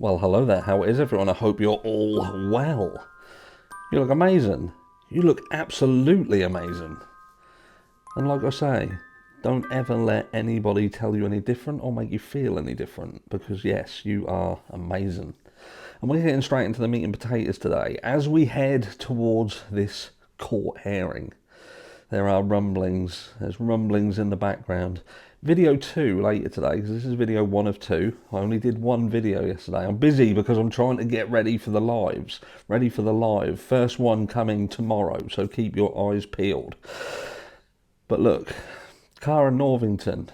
Well, hello there. How is everyone? I hope you're all well. You look amazing. You look absolutely amazing. And like I say, don't ever let anybody tell you any different or make you feel any different, because yes, you are amazing. And we're getting straight into the meat and potatoes today. As we head towards this court hearing, there are rumblings. There's rumblings in the background. Video 2 later today, because this is video 1 of 2. I only did one video yesterday. I'm busy because I'm trying to get ready for the lives. Ready for the live. First one coming tomorrow, so keep your eyes peeled. But look, Cara Norvington,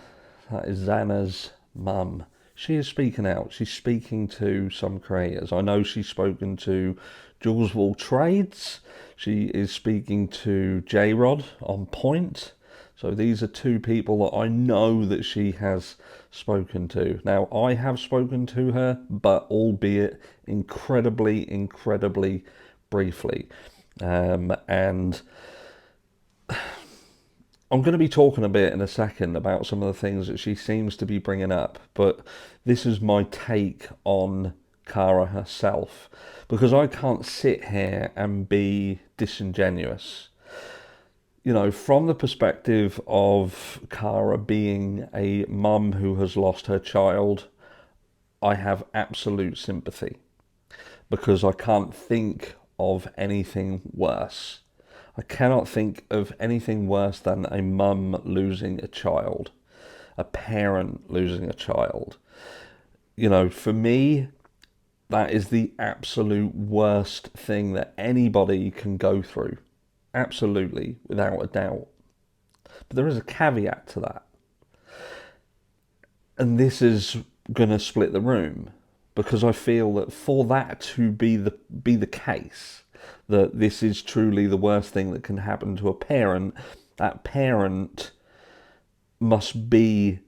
that is Xana's mum. She is speaking out. She's speaking to some creators. I know she's spoken to Julesville Trades. She is speaking to J-Rod on Point. So these are two people that I know that she has spoken to. Now, I have spoken to her, but albeit incredibly briefly. And I'm going to be talking a bit in a second about some of the things that she seems to be bringing up, but this is my take on Cara herself, because I can't sit here and be disingenuous. You know, from the perspective of Cara being a mum who has lost her child, I have absolute sympathy, because I can't think of anything worse. I cannot think of anything worse than a mum losing a child, a parent losing a child. You know, for me, that is the absolute worst thing that anybody can go through. Absolutely, without a doubt. But there is a caveat to that. And this is going to split the room, because I feel that for that to be the case, that this is truly the worst thing that can happen to a parent, that parent must be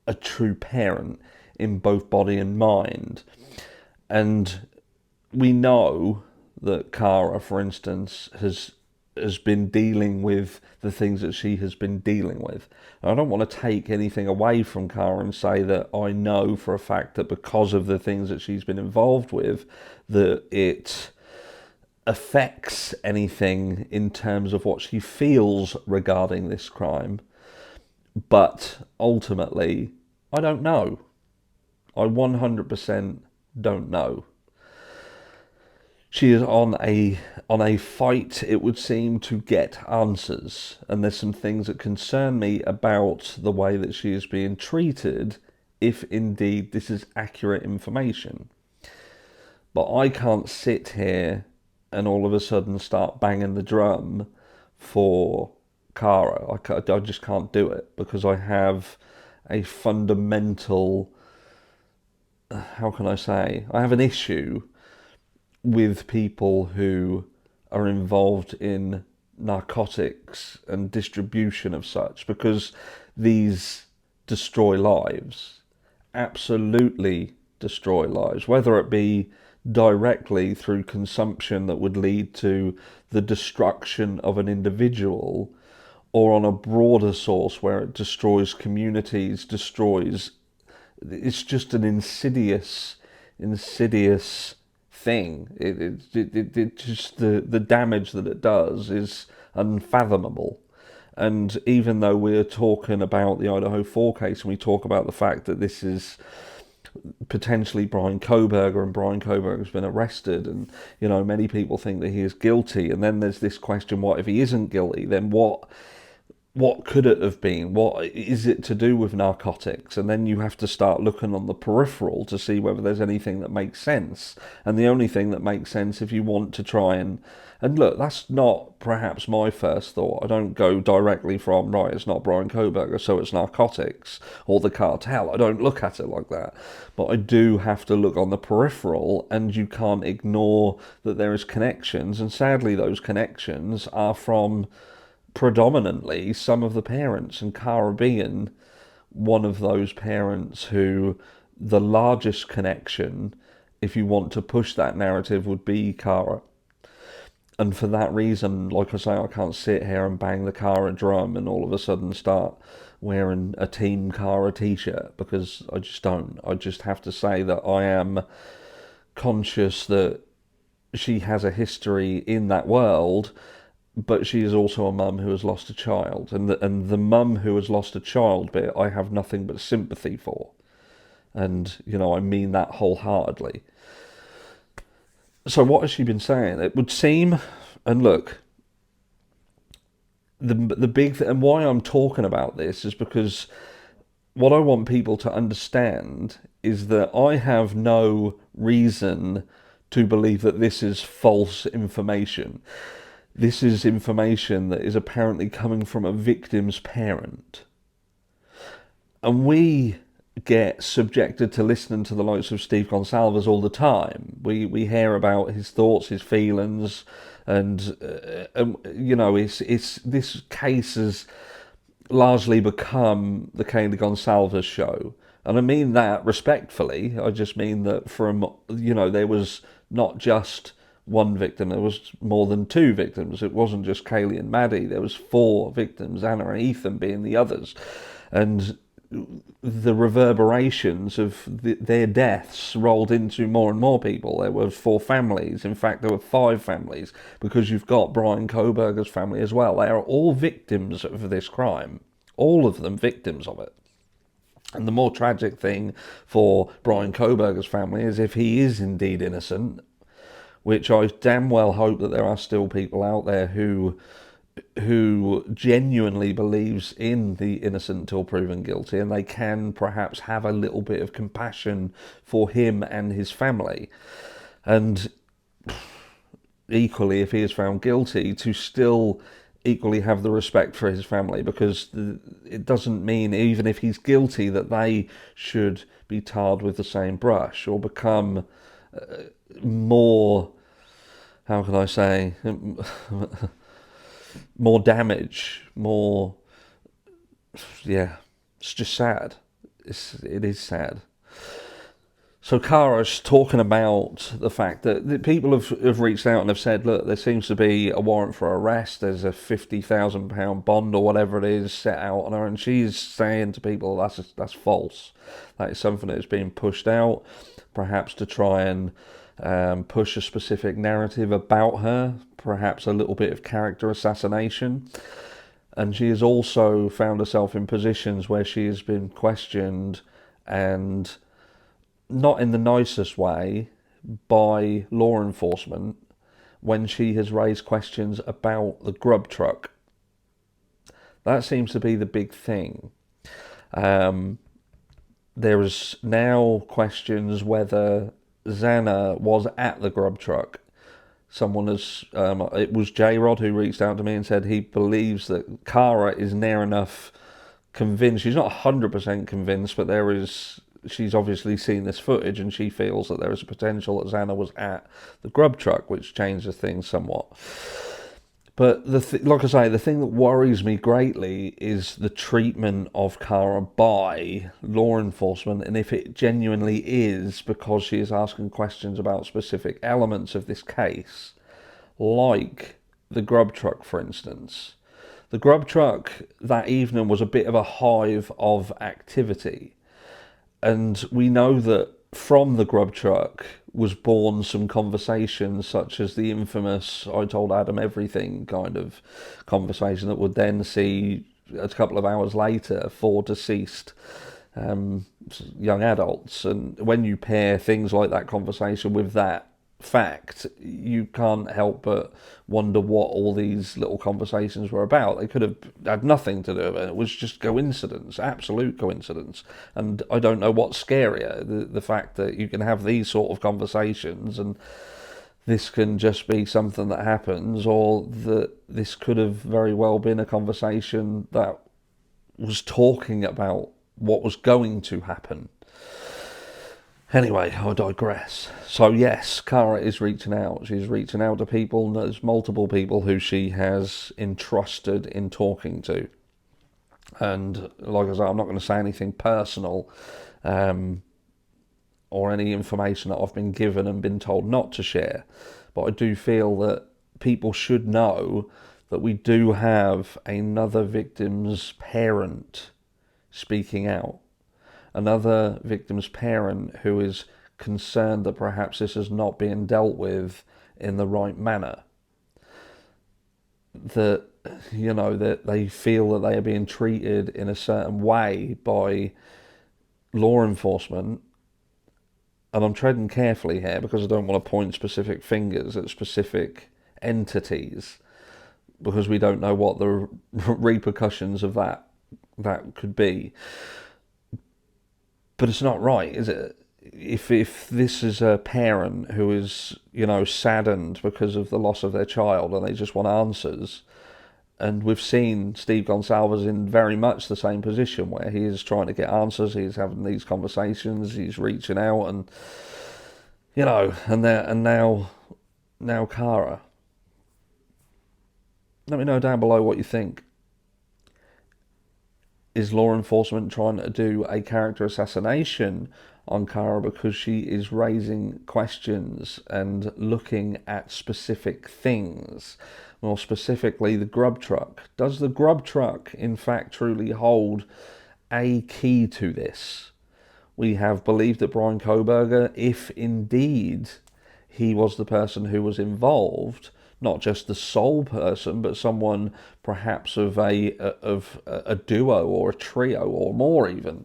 a true parent in both body and mind. And we know that Cara, for instance, has been dealing with the things that she has been dealing with. And I don't want to take anything away from Cara and say that I know for a fact that because of the things that she's been involved with, that it affects anything in terms of what she feels regarding this crime. But ultimately, I don't know. I 100% don't know. She is on a fight, it would seem, to get answers, and there's some things that concern me about the way that she is being treated, if indeed this is accurate information. But I can't sit here and all of a sudden start banging the drum for Cara. I just can't do it, because I have a fundamental, how can I say, I have an issue with people who are involved in narcotics and distribution of such, because these destroy lives, absolutely destroy lives, whether it be directly through consumption that would lead to the destruction of an individual, or on a broader source where it destroys communities, it's just an insidious thing. It just, the damage that it does is unfathomable. And even though we're talking about the Idaho 4 case, and we talk about the fact that this is potentially Bryan Kohberger, and Bryan Kohberger has been arrested, and you know, many people think that he is guilty, and then there's this question: what if he isn't guilty? Then what could it have been? What is it to do with narcotics? And then you have to start looking on the peripheral to see whether there's anything that makes sense. And the only thing that makes sense, if you want to try and look, that's not perhaps my first thought. I don't go directly from, right, it's not Bryan Kohberger, so it's narcotics or the cartel. I don't look at it like that. But I do have to look on the peripheral, and you can't ignore that there is connections. And sadly, those connections are from predominantly some of the parents, and Cara being one of those parents who the largest connection, if you want to push that narrative, would be Cara. And for that reason, like I say, I can't sit here and bang the Cara drum and all of a sudden start wearing a Team Cara t-shirt, because I just don't. I just have to say that I am conscious that she has a history in that world, but she is also a mum who has lost a child, and the mum who has lost a child bit I have nothing but sympathy for, and I mean that wholeheartedly. So what has she been saying? It would seem, and look, the big thing, and why I'm talking about this is because what I want people to understand is that I have no reason to believe that this is false information. This is information that is apparently coming from a victim's parent. And we get subjected to listening to the likes of Steve Gonsalves all the time. We hear about his thoughts, his feelings, and it's this case has largely become the Kaylee Gonsalves show. And I mean that respectfully. I just mean that there was not just one victim, there was more than two victims. It wasn't just Kaylee and Maddie, there was four victims, Anna and Ethan being the others. And the reverberations of their deaths rolled into more and more people. There were four families. In fact, there were five families, because you've got Bryan Kohberger's family as well. They are all victims of this crime. All of them victims of it. And the more tragic thing for Bryan Kohberger's family is if he is indeed innocent, which I damn well hope that there are still people out there who genuinely believes in the innocent until proven guilty, and they can perhaps have a little bit of compassion for him and his family. And equally, if he is found guilty, to still equally have the respect for his family, because it doesn't mean, even if he's guilty, that they should be tarred with the same brush or become more, how can I say, more damage, more, yeah, it's just sad. It is sad. So Cara's talking about the fact that people have reached out and have said, look, there seems to be a warrant for arrest, there's a £50,000 bond or whatever it is set out on her, and she's saying to people that's false. That is something that is being pushed out, perhaps to try and push a specific narrative about her, perhaps a little bit of character assassination. And she has also found herself in positions where she has been questioned, and not in the nicest way, by law enforcement when she has raised questions about the grub truck. That seems to be the big thing. There is now questions whether Xana was at the grub truck. Someone has, it was J-Rod who reached out to me and said he believes that Cara is near enough convinced. She's not 100% convinced, but she's obviously seen this footage and she feels that there is a potential that Xana was at the grub truck, which changes things somewhat. But like I say, the thing that worries me greatly is the treatment of Cara by law enforcement, and if it genuinely is because she is asking questions about specific elements of this case, like the grub truck, for instance. The grub truck that evening was a bit of a hive of activity, and we know that from the grub truck was born some conversations such as the infamous "I told Adam everything" kind of conversation that would then see, a couple of hours later, 4 deceased young adults. And when you pair things like that conversation with that fact, you can't help but wonder what all these little conversations were about. They could have had nothing to do with it. It was just coincidence, absolute coincidence. And I don't know what's scarier, the fact that you can have these sort of conversations and this can just be something that happens, or that this could have very well been a conversation that was talking about what was going to happen. Anyway, I digress. So yes, Cara is reaching out. She's reaching out to people. There's multiple people who she has entrusted in talking to. And like I said, I'm not going to say anything personal or any information that I've been given and been told not to share. But I do feel that people should know that we do have another victim's parent speaking out. Another victim's parent who is concerned that perhaps this is not being dealt with in the right manner. That, you know, that they feel that they are being treated in a certain way by law enforcement. And I'm treading carefully here because I don't want to point specific fingers at specific entities, because we don't know what the repercussions of that could be. But it's not right, is it? If this is a parent who is, you know, saddened because of the loss of their child and they just want answers, and we've seen Steve Gonsalves in very much the same position where he is trying to get answers, he's having these conversations, he's reaching out, and, you know, and now Cara. Let me know down below what you think. Is law enforcement trying to do a character assassination on Cara because she is raising questions and looking at specific things? More specifically, the grub truck. Does the grub truck, in fact, truly hold a key to this? We have believed that Bryan Kohberger, if indeed he was the person who was involved, not just the sole person, but someone perhaps of a duo or a trio or more even.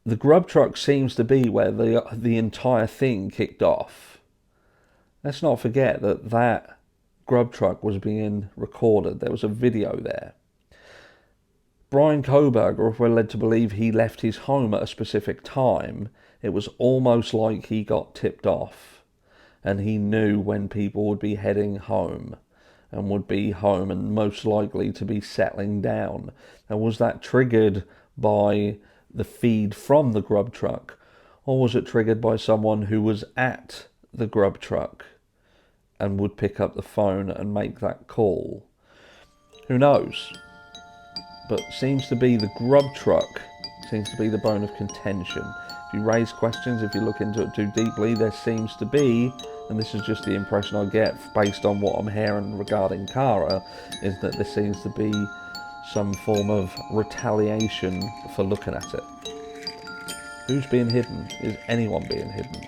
The grub truck seems to be where the entire thing kicked off. Let's not forget that grub truck was being recorded. There was a video there. Bryan Kohberger, if we're led to believe he left his home at a specific time, it was almost like he got tipped off. And he knew when people would be heading home and would be home and most likely to be settling down. And was that triggered by the feed from the grub truck, or was it triggered by someone who was at the grub truck and would pick up the phone and make that call? Who knows? But seems to be the grub truck seems to be the bone of contention. If you raise questions, if you look into it too deeply, there seems to be, and this is just the impression I get based on what I'm hearing regarding Cara, is that there seems to be some form of retaliation for looking at it. Who's being hidden? Is anyone being hidden?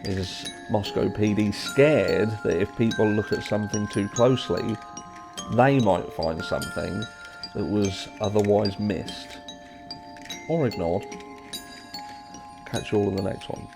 Is Moscow PD scared that if people look at something too closely, they might find something that was otherwise missed or ignored? Catch you all in the next one.